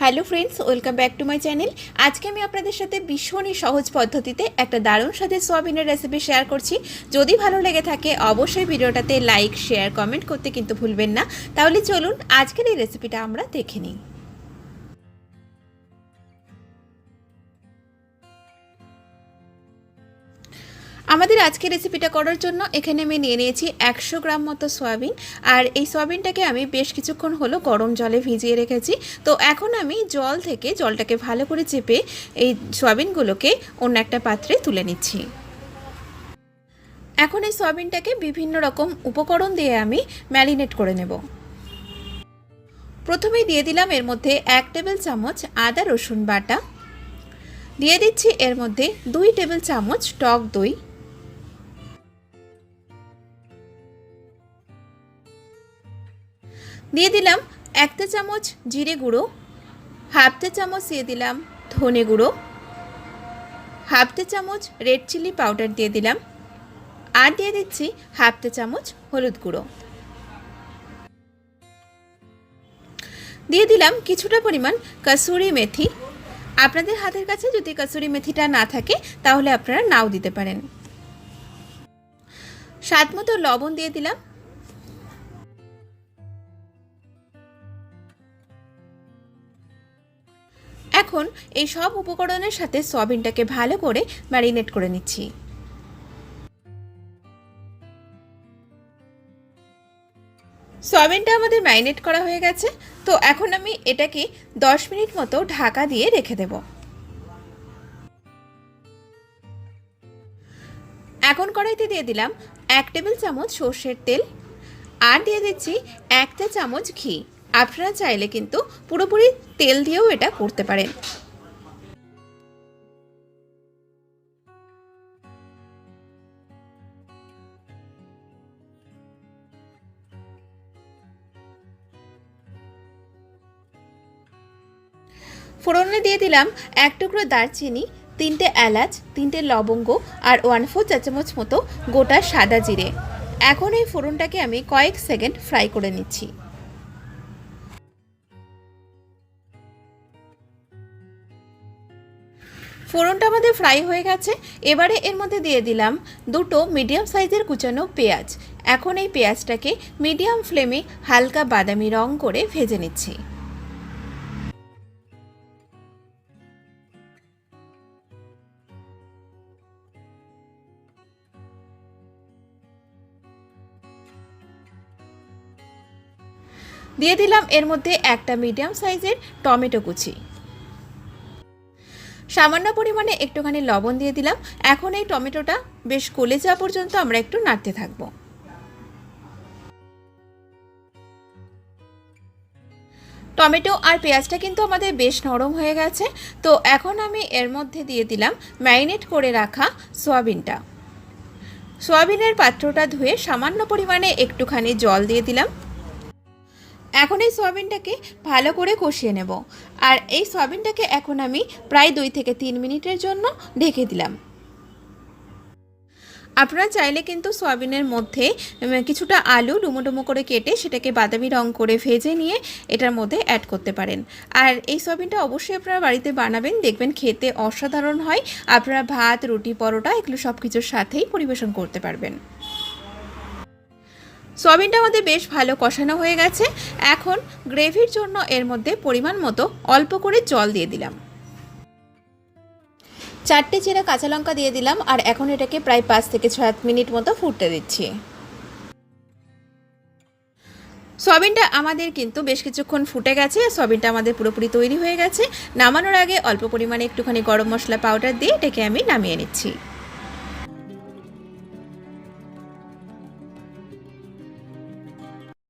Hello friends, welcome back to my channel. আজকে আমি আপনাদের সাথে ভীষণই সহজ পদ্ধতিতে একটা দারুণ স্বাদের সোয়াবিনের রেসিপি শেয়ার করছি। যদি ভালো লেগে থাকে অবশ্যই ভিডিওটাতে লাইক, শেয়ার, কমেন্ট করতে কিন্তু ভুলবেন না। তাহলে চলুন আজকের এই রেসিপিটা আমরা দেখে নিই। আমাদের আজকের রেসিপিটা করার জন্য এখানে আমি নিয়ে নিয়েছি 100 গ্রাম মতো সয়াবিন। আর এই সয়াবিনটাকে আমি বেশ কিছুক্ষণ হলো গরম জলে ভিজিয়ে রেখেছি। তো এখন আমি জলটাকে ভালো করে চেপে এই সয়াবিনগুলোকে অন্য একটা পাত্রে তুলে নিচ্ছি। এখন এই সয়াবিনটাকে বিভিন্ন রকম উপকরণ দিয়ে আমি ম্যারিনেট করে নেব। প্রথমেই দিয়ে দিলাম এর মধ্যে 1 টেবিল চামচ আদা রসুন বাটা, দিয়ে দিচ্ছি এর মধ্যে 2 টেবিল চামচ টক দই, দিয়ে দিলাম 1 চা চামচ জিরে গুঁড়ো, হাফ চা চামচ দিয়ে দিলাম ধনে গুঁড়ো, হাফ চা চামচ রেড চিলি পাউডার দিয়ে দিলাম, আর দিয়ে দিচ্ছি হাফ চা চামচ হলুদ গুঁড়ো। দিয়ে দিলাম কিছুটা পরিমাণ কসুরি মেথি। আপনাদের হাতের কাছে যদি কসুরি মেথিটা না থাকে তাহলে আপনারা নাও দিতে পারেন। স্বাদ মতো লবণ দিয়ে দিলাম। এখন এই সব উপকরণের সাথে সয়াবিনটাকে ভালো করে ম্যারিনেট করে নিচ্ছি। সয়াবিনটা আমাদের ম্যারিনেট করা হয়ে গেছে। তো এখন আমি এটাকে 10 মিনিট মতো ঢাকা দিয়ে রেখে দেব। এখন কড়াইতে দিয়ে দিলাম 1 টেবিল চামচ সর্ষের তেল, আর দিয়ে দিচ্ছি 1 চা চামচ ঘি। আপনারা চাইলে কিন্তু পুরোপুরি তেল দিয়েও এটা করতে পারেন। ফোড়নে দিয়ে দিলাম 1 টুকরো দারচিনি, 3টে এলাচ, 3টে লবঙ্গ আর 1/4 চা চামচ মতো গোটা সাদা জিরে। এখন এই ফোড়নটাকে আমি কয়েক সেকেন্ড ফ্রাই করে নিচ্ছি। ফোড়নটা আমাদের ফ্রাই হয়ে গেছে। এবারে এর মধ্যে দিয়ে দিলাম 2টো মিডিয়াম সাইজের কুচানো পেঁয়াজ। এখন এই পেঁয়াজটাকে মিডিয়াম ফ্লেমে হালকা বাদামি রং করে ভেজে নিচ্ছি। দিয়ে দিলাম এর মধ্যে একটা মিডিয়াম সাইজের টমেটো কুচি, সামান্য পরিমাণে একটুখানি লবণ দিয়ে দিলাম। এখন এই টমেটোটা বেশ গলে যাওয়া পর্যন্ত আমরা একটু নাড়তে থাকব। টমেটো আর পেঁয়াজটা কিন্তু আমাদের বেশ নরম হয়ে গেছে। তো এখন আমি এর মধ্যে দিয়ে দিলাম ম্যারিনেট করে রাখা সয়াবিনটা। সয়াবিনের পাত্রটা ধুয়ে সামান্য পরিমাণে একটুখানি জল দিয়ে দিলাম। এখন এই সয়াবিনটাকে ভালো করে কষিয়ে নেব। আর এই সয়াবিনটাকে এখন আমি প্রায় 2 থেকে 3 মিনিটের জন্য ঢেকে দিলাম। আপনারা চাইলে কিন্তু সয়াবিনের মধ্যে কিছুটা আলু ডুমো ডুমো করে কেটে সেটাকে বাদামি রং করে ভেজে নিয়ে এটার মধ্যে অ্যাড করতে পারেন। আর এই সয়াবিনটা অবশ্যই আপনারা বাড়িতে বানাবেন, দেখবেন খেতে অসাধারণ হয়। আপনারা ভাত, রুটি, পরোটা এগুলো সব কিছুর সাথেই পরিবেশন করতে পারবেন। সয়াবিনটা আমাদের বেশ ভালো কষানো হয়ে গেছে। এখন গ্রেভির জন্য এর মধ্যে পরিমাণ মতো অল্প করে জল দিয়ে দিলাম। 4টে চেরা কাঁচা লঙ্কা দিয়ে দিলাম। আর এখন এটাকে প্রায় 5 থেকে 7 মিনিট মতো ফুটতে দিচ্ছি। সয়াবিনটা আমাদের কিন্তু বেশ কিছুক্ষণ ফুটে গেছে। সয়াবিনটা আমাদের পুরোপুরি তৈরি হয়ে গেছে। নামানোর আগে অল্প পরিমাণে একটুখানি গরম মশলা পাউডার দিয়ে এটাকে আমি নামিয়ে নিচ্ছি।